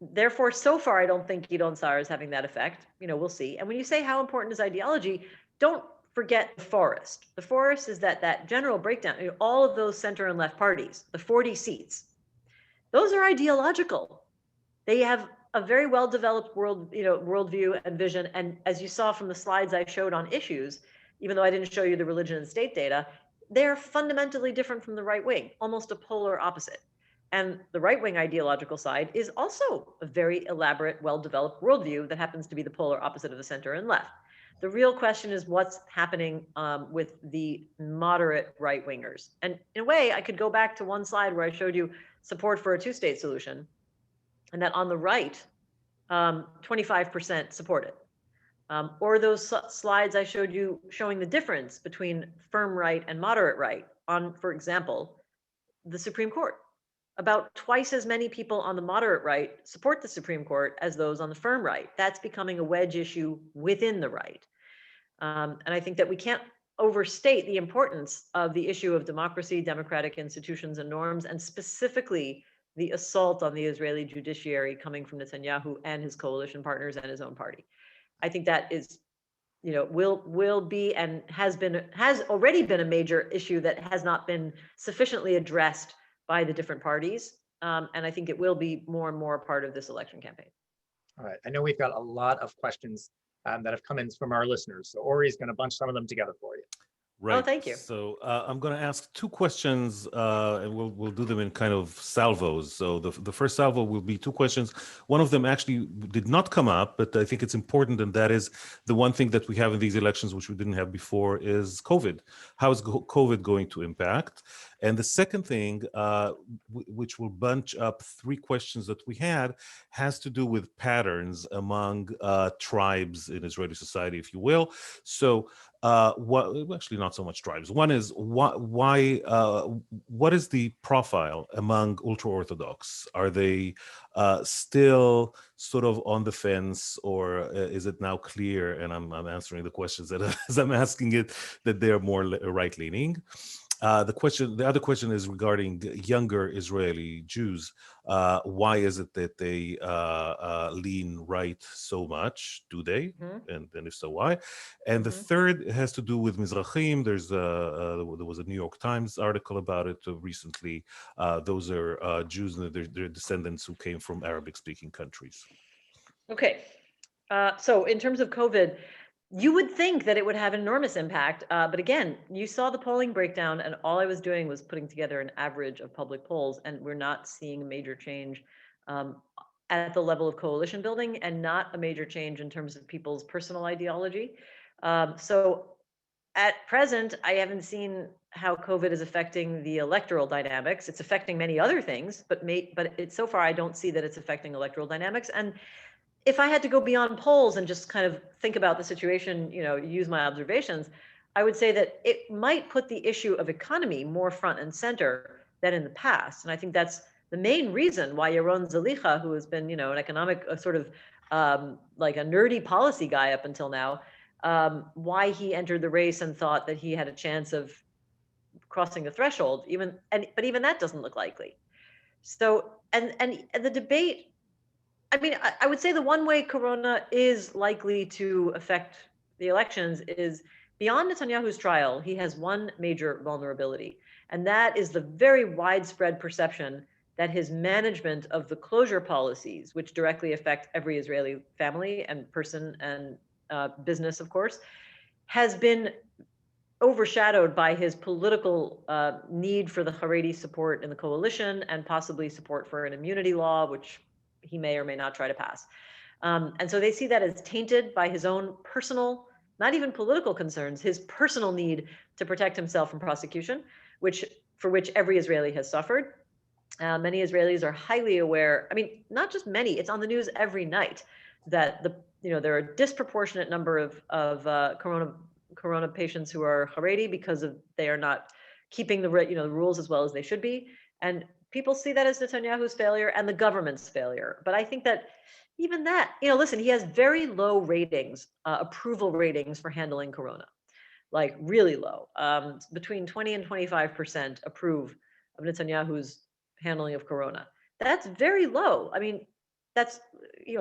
Therefore, so far, I don't think Gidon Saar is having that effect. We'll see. And when you say how important is ideology, don't forget the forest. The forest is that general breakdown. All of those center and left parties, the 40 seats, those are ideological. They have a very well-developed worldview and vision. And as you saw from the slides I showed on issues, even though I didn't show you the religion and state data, they're fundamentally different from the right wing, almost a polar opposite. And the right-wing ideological side is also a very elaborate, well-developed worldview that happens to be the polar opposite of the center and left. The real question is what's happening with the moderate right-wingers. And in a way, I could go back to one slide where I showed you support for a two-state solution, and that on the right, 25% support it. Or those slides I showed you showing the difference between firm right and moderate right on, for example, the Supreme Court. About twice as many people on the moderate right support the Supreme Court as those on the firm right. That's becoming a wedge issue within the right. And I think that we can't overstate the importance of the issue of democracy, democratic institutions and norms, and specifically the assault on the Israeli judiciary coming from Netanyahu and his coalition partners and his own party. I think that is, will be and has already been a major issue that has not been sufficiently addressed by the different parties. And I think it will be more and more a part of this election campaign. All right, I know we've got a lot of questions that have come in from our listeners. So Ori's going to bunch some of them together for you. Right. Oh, thank you. So I'm going to ask two questions, and we'll do them in kind of salvos. So the first salvo will be two questions. One of them actually did not come up, but I think it's important, and that is the one thing that we have in these elections, which we didn't have before, is COVID. How is COVID going to impact? And the second thing, which will bunch up three questions that we had, has to do with patterns among tribes in Israeli society, if you will. So actually not so much tribes. One is what is the profile among ultra-Orthodox? Are they still sort of on the fence, or is it now clear, and I'm answering the questions that as I'm asking it, that they're more right-leaning? The other question is regarding younger Israeli Jews. Why is it that they lean right so much? Do they? And if so, why? And the third has to do with Mizrahim. There was a New York Times article about it recently. Those are Jews and their descendants who came from Arabic-speaking countries. Okay. So in terms of COVID, you would think that it would have an enormous impact. But again, you saw the polling breakdown, and all I was doing was putting together an average of public polls, and we're not seeing a major change at the level of coalition building, and not a major change in terms of people's personal ideology. So at present, I haven't seen how COVID is affecting the electoral dynamics. It's affecting many other things, but so far I don't see that it's affecting electoral dynamics. And if I had to go beyond polls and just kind of think about the situation, use my observations, I would say that it might put the issue of economy more front and center than in the past. And I think that's the main reason why Yaron Zalicha, who has been, an economic sort of like a nerdy policy guy up until now, why he entered the race and thought that he had a chance of crossing the threshold, but even that doesn't look likely. So, and the debate, I mean, I would say the one way Corona is likely to affect the elections is beyond Netanyahu's trial. He has one major vulnerability, and that is the very widespread perception that his management of the closure policies, which directly affect every Israeli family and person and business, of course, has been overshadowed by his political need for the Haredi support in the coalition and possibly support for an immunity law, which he may or may not try to pass. And so they see that as tainted by his own personal, not even political concerns, his personal need to protect himself from prosecution, for which every Israeli has suffered. Many Israelis are highly aware. I mean, not just many, it's on the news every night that there are a disproportionate number of corona patients who are Haredi because they are not keeping the rules as well as they should be. And people see that as Netanyahu's failure and the government's failure. But I think that, even that, listen, he has very low ratings, approval ratings for handling corona, like really low. Between 20 and 25% approve of Netanyahu's handling of corona. That's very low. I mean, that's,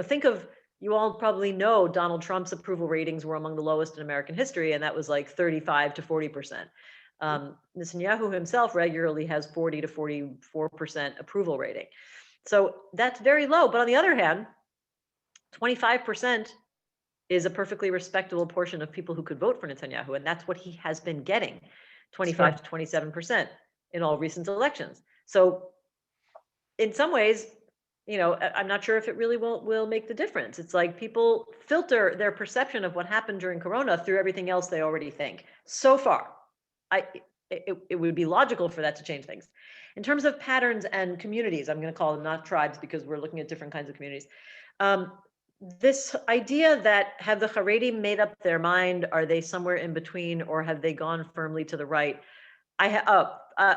think of, you all probably know Donald Trump's approval ratings were among the lowest in American history, and that was like 35 to 40%. Netanyahu himself regularly has 40 to 44% approval rating. So that's very low. But on the other hand, 25% is a perfectly respectable portion of people who could vote for Netanyahu. And that's what he has been getting, 25 to 27% in all recent elections. So in some ways, I'm not sure if it really will make the difference. It's like people filter their perception of what happened during Corona through everything else they already think. So far, it would be logical for that to change things. In terms of patterns and communities, I'm going to call them not tribes because we're looking at different kinds of communities. This idea that have the Haredi made up their mind, are they somewhere in between, or have they gone firmly to the right?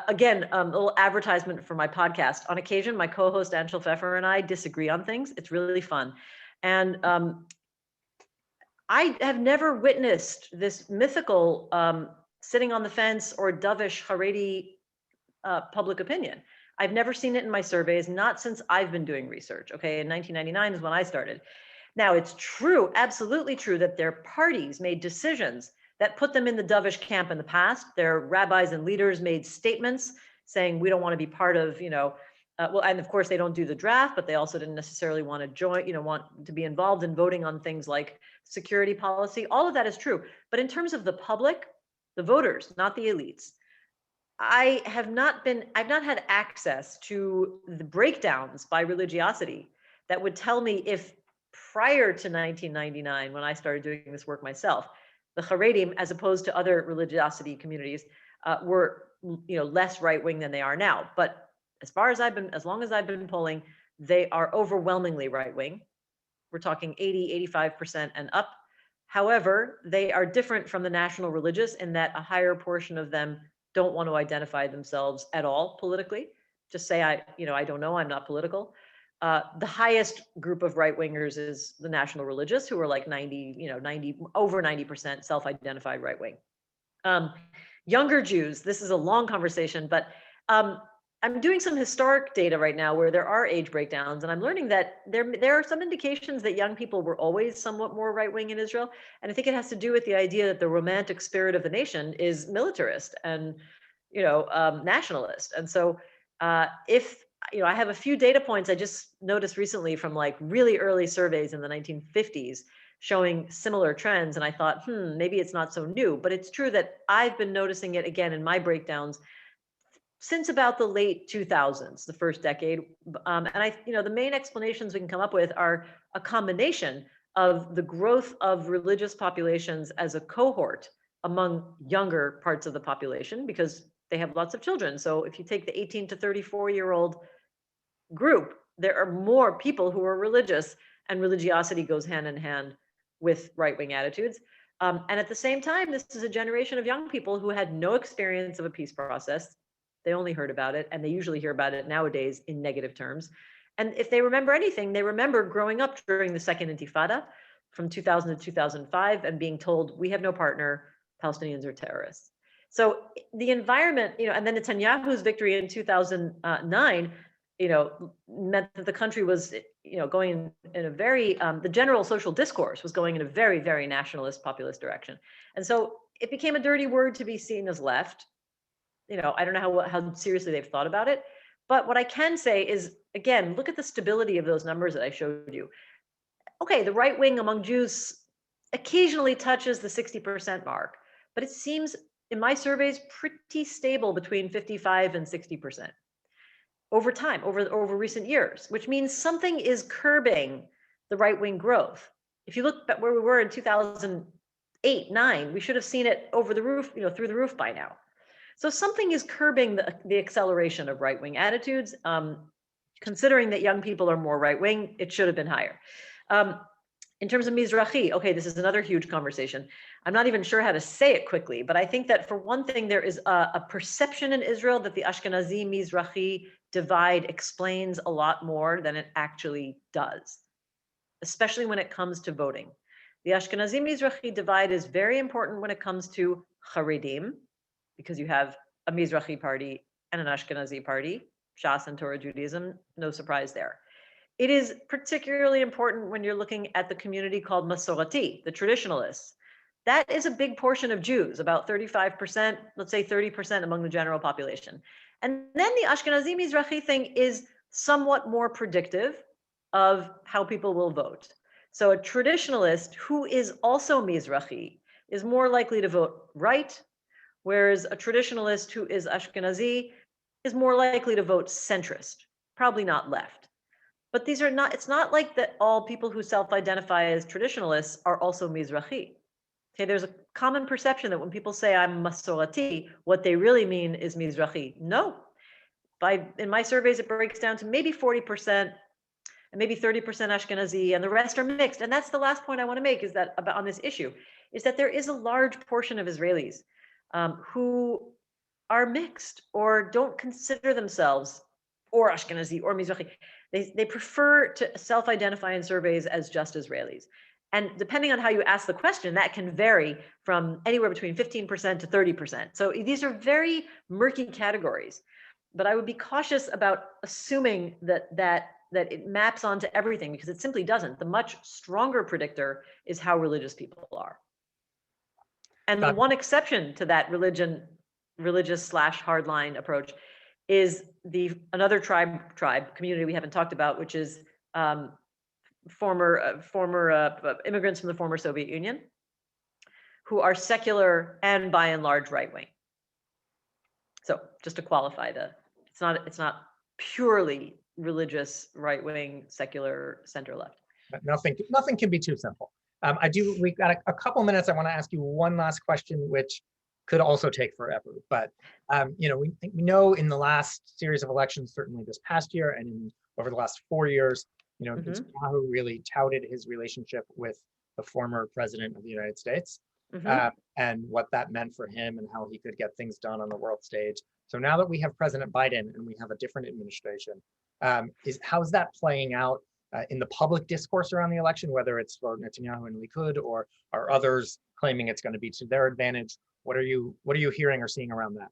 Again, a little advertisement for my podcast. On occasion, my co-host Anshel Pfeffer and I disagree on things. It's really fun. And I have never witnessed this mythical sitting on the fence or dovish Haredi public opinion. I've never seen it in my surveys, not since I've been doing research. Okay, in 1999 is when I started. Now, it's true, absolutely true, that their parties made decisions that put them in the dovish camp in the past. Their rabbis and leaders made statements saying, we don't want to be part of, well, and of course they don't do the draft, but they also didn't necessarily want to join, want to be involved in voting on things like security policy. All of that is true. But in terms of the public, the voters, not the elites, I've not had access to the breakdowns by religiosity that would tell me if prior to 1999, when I started doing this work myself, the Haredim, as opposed to other religiosity communities, were less right-wing than they are now. But as long as I've been polling, they are overwhelmingly right-wing. We're talking 80, 85% and up. However, they are different from the national religious in that a higher portion of them don't want to identify themselves at all politically. Just say, I don't know, I'm not political. The highest group of right-wingers is the national religious, who are like over 90% self-identified right-wing. Younger Jews, this is a long conversation, but I'm doing some historic data right now where there are age breakdowns, and I'm learning that there are some indications that young people were always somewhat more right-wing in Israel. And I think it has to do with the idea that the romantic spirit of the nation is militarist and, nationalist. And so if, I have a few data points I just noticed recently from like really early surveys in the 1950s showing similar trends. And I thought, maybe it's not so new, but it's true that I've been noticing it again in my breakdowns since about the late 2000s, the first decade. And the main explanations we can come up with are a combination of the growth of religious populations as a cohort among younger parts of the population, because they have lots of children. So if you take the 18 to 34-year-old group, there are more people who are religious, and religiosity goes hand in hand with right-wing attitudes. And at the same time, this is a generation of young people who had no experience of a peace process. They only heard about it, and they usually hear about it nowadays in negative terms. And if they remember anything, they remember growing up during the Second Intifada from 2000 to 2005 and being told, we have no partner, Palestinians are terrorists. So the environment, and then Netanyahu's victory in 2009, meant that the country was, going in a very, the general social discourse was going in a very, very nationalist, populist direction. And so it became a dirty word to be seen as left. I don't know how seriously they've thought about it. But what I can say is, again, look at the stability of those numbers that I showed you. Okay, the right wing among Jews occasionally touches the 60% mark, but it seems in my surveys pretty stable between 55 and 60% over time, over recent years, which means something is curbing the right wing growth. If you look at where we were in 2008, 9, we should have seen it over the roof, through the roof by now. So something is curbing the acceleration of right-wing attitudes. Considering that young people are more right-wing, it should have been higher. In terms of Mizrahi, okay, this is another huge conversation. I'm not even sure how to say it quickly, but I think that for one thing, there is a perception in Israel that the Ashkenazi Mizrahi divide explains a lot more than it actually does. especially when it comes to voting. The Ashkenazi-Mizrahi divide is very important when it comes to Haredim, because you have a Mizrahi party and an Ashkenazi party, Shas and Torah Judaism, no surprise there. It is particularly important when you're looking at the community called Masorati, the traditionalists. That is a big portion of Jews, about 35%, let's say 30% among the general population. And then the Ashkenazi Mizrahi thing is somewhat more predictive of how people will vote. So a traditionalist who is also Mizrahi is more likely to vote right, whereas a traditionalist who is Ashkenazi is more likely to vote centrist, probably not left. But these are not, it's not like that all people who self-identify as traditionalists are also Mizrahi. Okay, there's a common perception that when people say I'm Masorati, what they really mean is Mizrahi. No. In my surveys, it breaks down to maybe 40% and maybe 30% Ashkenazi, and the rest are mixed. And that's the last point I want to make, is that about on this issue, is that there is a large portion of Israelis who are mixed or don't consider themselves or Ashkenazi or Mizrahi. They prefer to self-identify in surveys as just Israelis. And depending on how you ask the question, that can vary from anywhere between 15% to 30%. So these are very murky categories. But I would be cautious about assuming that it maps onto everything, because it simply doesn't. The much stronger predictor is how religious people are. And the one exception to that religious/hardline approach is another tribe community we haven't talked about, which is former immigrants from the former Soviet Union, who are secular and by and large right wing. So just to qualify, it's not purely religious right wing, secular, center left. Nothing can be too simple. We've got a couple minutes. I want to ask you one last question, which could also take forever. But we know in the last series of elections, certainly this past year and over the last 4 years, Netanyahu really touted his relationship with the former president of the United States, and what that meant for him and how he could get things done on the world stage. So now that we have President Biden and we have a different administration, how's that playing out in the public discourse around the election, whether it's for Netanyahu and Likud or are others claiming it's going to be to their advantage? What are you hearing or seeing around that?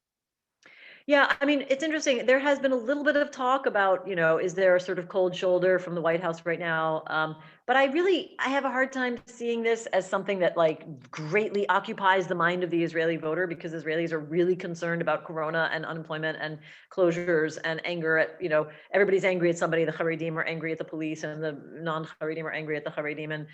Yeah, I mean, it's interesting. There has been a little bit of talk about, is there a sort of cold shoulder from the White House right now? But I have a hard time seeing this as something that greatly occupies the mind of the Israeli voter, because Israelis are really concerned about corona and unemployment and closures and anger at, everybody's angry at somebody. The Haredim are angry at the police, and the non-Haredim are angry at the Haredim, and,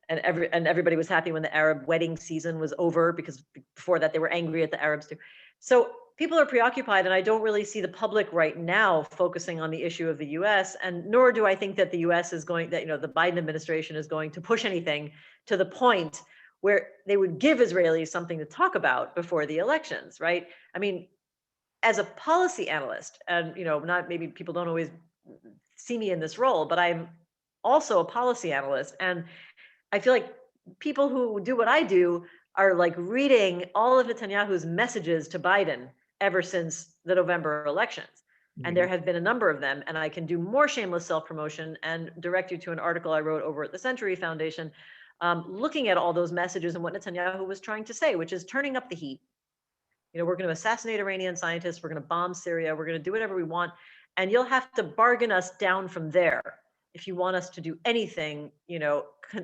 and everybody was happy when the Arab wedding season was over, because before that they were angry at the Arabs too. So people are preoccupied, and I don't really see the public right now focusing on the issue of the U.S., and nor do I think that the U.S. is going, the Biden administration is going to push anything to the point where they would give Israelis something to talk about before the elections, right? I mean, as a policy analyst, and not, maybe people don't always see me in this role, but I'm also a policy analyst, and I feel like people who do what I do are reading all of Netanyahu's messages to Biden ever since the November elections. And there have been a number of them, and I can do more shameless self-promotion and direct you to an article I wrote over at the Century Foundation, looking at all those messages and what Netanyahu was trying to say, which is turning up the heat. We're going to assassinate Iranian scientists, we're going to bomb Syria, we're going to do whatever we want, and you'll have to bargain us down from there if you want us to do anything,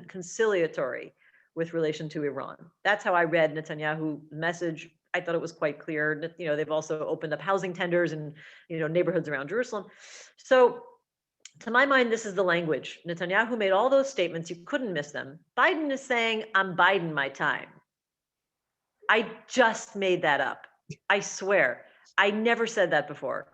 conciliatory with relation to Iran. That's how I read Netanyahu's message. I thought it was quite clear. They've also opened up housing tenders in, neighborhoods around Jerusalem. So to my mind, this is the language. Netanyahu made all those statements. You couldn't miss them. Biden is saying, I'm Biden my time. I just made that up. I swear. I never said that before.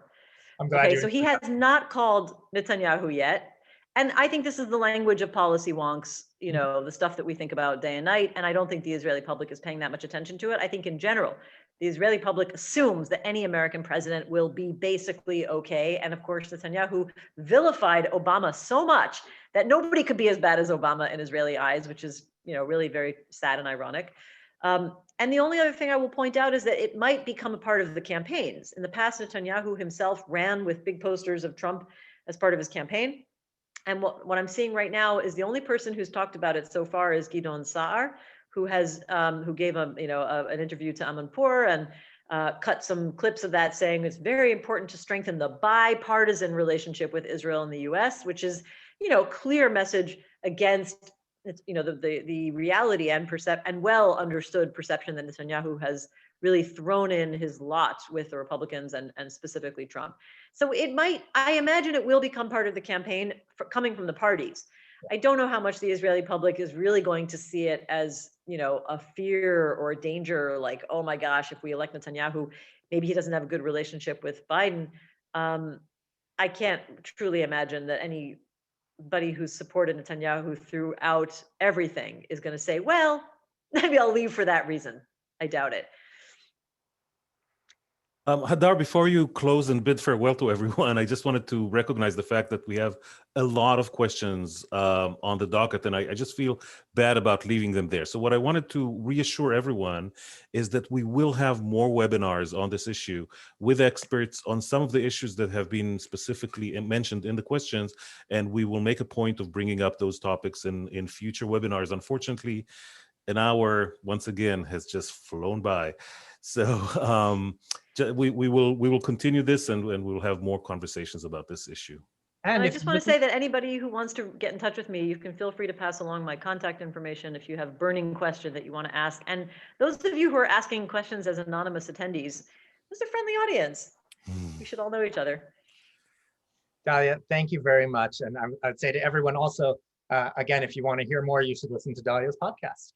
I'm glad. Okay, so he has not called Netanyahu yet. And I think this is the language of policy wonks, the stuff that we think about day and night. And I don't think the Israeli public is paying that much attention to it. I think in general, the Israeli public assumes that any American president will be basically okay. And of course, Netanyahu vilified Obama so much that nobody could be as bad as Obama in Israeli eyes, which is, really very sad and ironic. And the only other thing I will point out is that it might become a part of the campaigns. In the past, Netanyahu himself ran with big posters of Trump as part of his campaign. And what I'm seeing right now is the only person who's talked about it so far is Gidon Saar, who has who gave an interview to Amanpour and cut some clips of that saying it's very important to strengthen the bipartisan relationship with Israel and the U.S., which is clear message against the reality and well understood perception that Netanyahu has really thrown in his lot with the Republicans and specifically Trump. So I imagine it will become part of the campaign coming from the parties. I don't know how much the Israeli public is really going to see it as, a fear or a danger, like, oh my gosh, if we elect Netanyahu, maybe he doesn't have a good relationship with Biden. I can't truly imagine that anybody who's supported Netanyahu throughout everything is going to say, well, maybe I'll leave for that reason. I doubt it. Hadar, before you close and bid farewell to everyone, I just wanted to recognize the fact that we have a lot of questions on the docket, and I just feel bad about leaving them there. So what I wanted to reassure everyone is that we will have more webinars on this issue with experts on some of the issues that have been specifically mentioned in the questions, and we will make a point of bringing up those topics in future webinars. Unfortunately, an hour, once again, has just flown by. So we will continue this, and we will have more conversations about this issue. And I just want to say that anybody who wants to get in touch with me, you can feel free to pass along my contact information if you have a burning question that you want to ask. And those of you who are asking questions as anonymous attendees, this is a friendly audience. We should all know each other. Dalia, thank you very much. And I'd say to everyone also, again, if you want to hear more, you should listen to Dalia's podcast.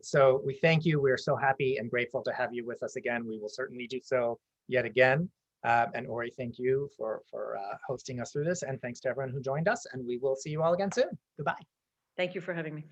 So we thank you. We're so happy and grateful to have you with us again. We will certainly do so yet again. And Ori, thank you for hosting us through this. And thanks to everyone who joined us. And we will see you all again soon. Goodbye. Thank you for having me.